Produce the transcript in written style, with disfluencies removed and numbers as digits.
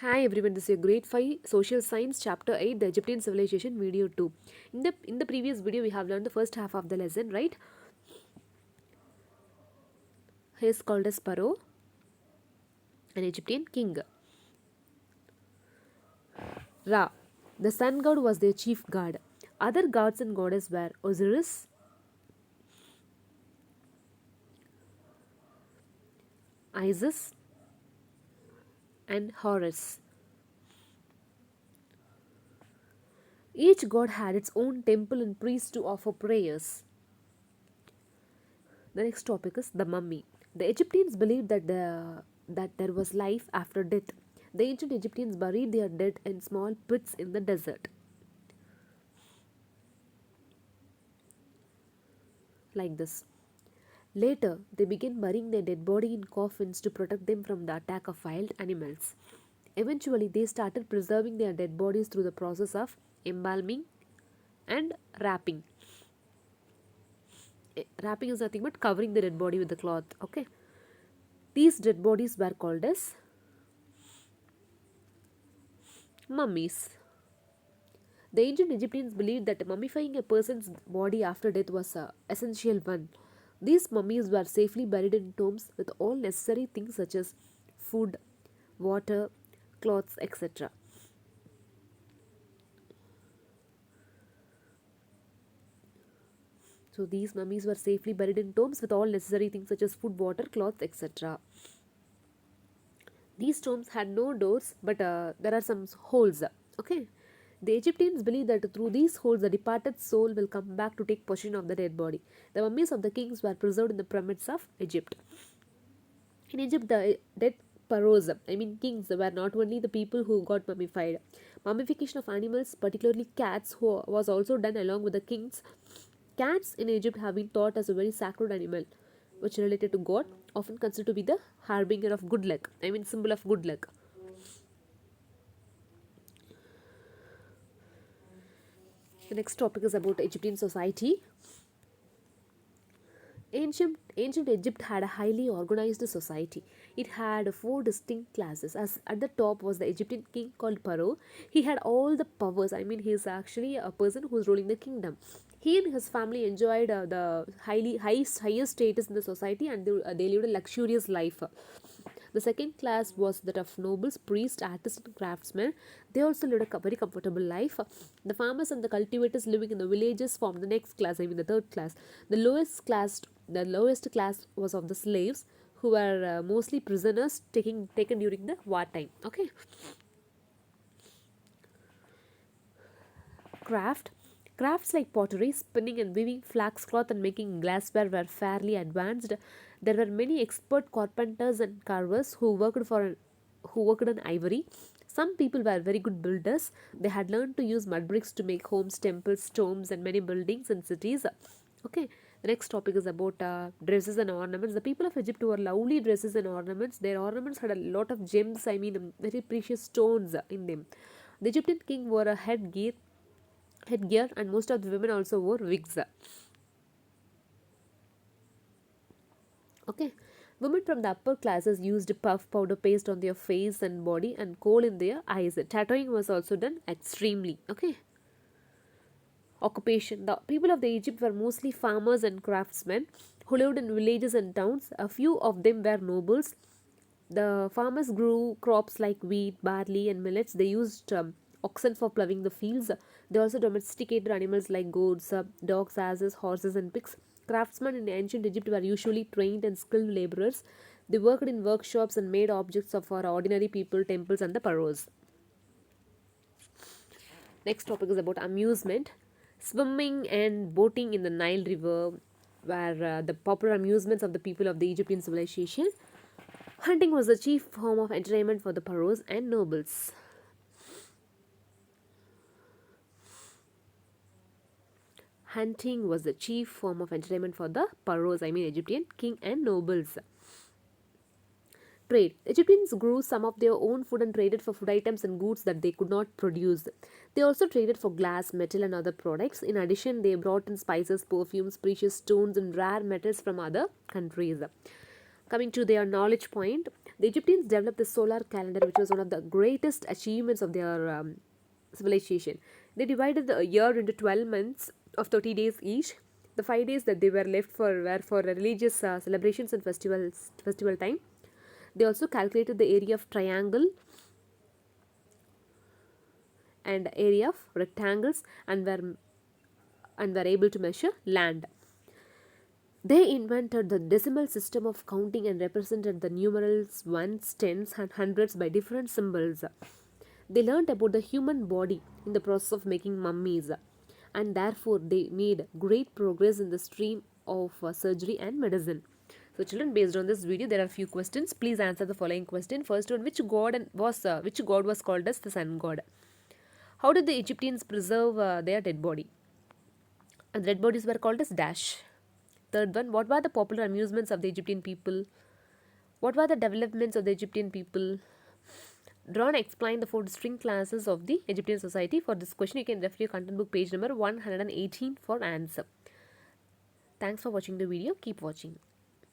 Hi everyone, this is your grade 5 social science chapter 8, the Egyptian civilization video 2. In the previous video we have learned the first half of the lesson, right? He is called as Pharaoh, an Egyptian king. Ra, the sun god, was their chief god. Other gods and goddesses were Osiris, Isis, and Horus. Each god had its own temple and priests to offer prayers. The next topic is the mummy. The Egyptians believed that there was life after death. The ancient Egyptians buried their dead in small pits in the desert. Like this. Later, they began burying their dead body in coffins to protect them from the attack of wild animals. Eventually, they started preserving their dead bodies through the process of embalming and wrapping. Wrapping is nothing but covering the dead body with the cloth. Okay. These dead bodies were called as mummies. The ancient Egyptians believed that mummifying a person's body after death was a essential one. These mummies were safely buried in tombs with all necessary things such as food, water, clothes, etc. So these mummies were safely buried in tombs with all necessary things such as food, water, clothes, etc. These tombs had no doors, but there are some holes. Okay. The Egyptians believe that through these holes, the departed soul will come back to take possession of the dead body. The mummies of the kings were preserved in the pyramids of Egypt. In Egypt, the dead pharaohs, kings, were not only the people who got mummified. Mummification of animals, particularly cats, who was also done along with the kings. Cats in Egypt have been thought as a very sacred animal, which related to God, often considered to be the harbinger of good luck. Symbol of good luck. The next topic is about Egyptian society. Ancient Egypt had a highly organized society. It had four distinct classes. As at the top was the Egyptian king called Pharaoh. He had all the powers. He is actually a person who is ruling the kingdom. He and his family enjoyed the highest status in the society, and they lived a luxurious life. The second class was that of nobles, priests, artists, and craftsmen. They also lived a very comfortable life. The farmers and the cultivators living in the villages formed the next class, the third class. The lowest class was of the slaves, who were mostly prisoners taken during the wartime. Okay. Craft. Crafts like pottery, spinning and weaving flax cloth and making glassware were fairly advanced. There were many expert carpenters and carvers who worked on ivory. Some people were very good builders. They had learned to use mud bricks to make homes, temples, tombs, and many buildings in cities. Okay, the next topic is about dresses and ornaments. The people of Egypt wore lovely dresses and ornaments. Their ornaments had a lot of gems, very precious stones in them. The Egyptian king wore a headgear, and most of the women also wore wigs. Okay. Women from the upper classes used puff powder paste on their face and body and coal in their eyes. Tattooing was also done extremely. Okay. Occupation. The people of the Egypt were mostly farmers and craftsmen who lived in villages and towns. A few of them were nobles. The farmers grew crops like wheat, barley, and millets. They used oxen for ploughing the fields. They also domesticated animals like goats, dogs, asses, horses, and pigs. Craftsmen in ancient Egypt were usually trained and skilled laborers. They worked in workshops and made objects for ordinary people, temples, and the pharaohs. Next topic is about amusement. Swimming and boating in the Nile River were the popular amusements of the people of the Egyptian civilization. Hunting was the chief form of entertainment for the pharaohs and nobles. Hunting was the chief form of entertainment for the pharaohs, Egyptian king and nobles. Trade. Egyptians grew some of their own food and traded for food items and goods that they could not produce. They also traded for glass, metal, and other products. In addition, they brought in spices, perfumes, precious stones, and rare metals from other countries. Coming to their knowledge point, the Egyptians developed the solar calendar, which was one of the greatest achievements of their civilization. They divided the year into 12 months of 30 days each. The 5 days that they were left for were for religious celebrations and festival time. They also calculated the area of triangle and area of rectangles, and were able to measure land. They invented the decimal system of counting and represented the numerals, ones, tens, and hundreds by different symbols. They learned about the human body in the process of making mummies, and therefore they made great progress in the stream of surgery and medicine. So, children, based on this video, there are a few questions. Please answer the following question. First one: which god was called as the sun god? How did the Egyptians preserve their dead body? And the dead bodies were called as dash. Third one: what were the popular amusements of the Egyptian people? What were the developments of the Egyptian people? Draw and explain the four distinct classes of the Egyptian society. For this question, you can refer to your content book page number 118 for answer. Thanks for watching the video. Keep watching.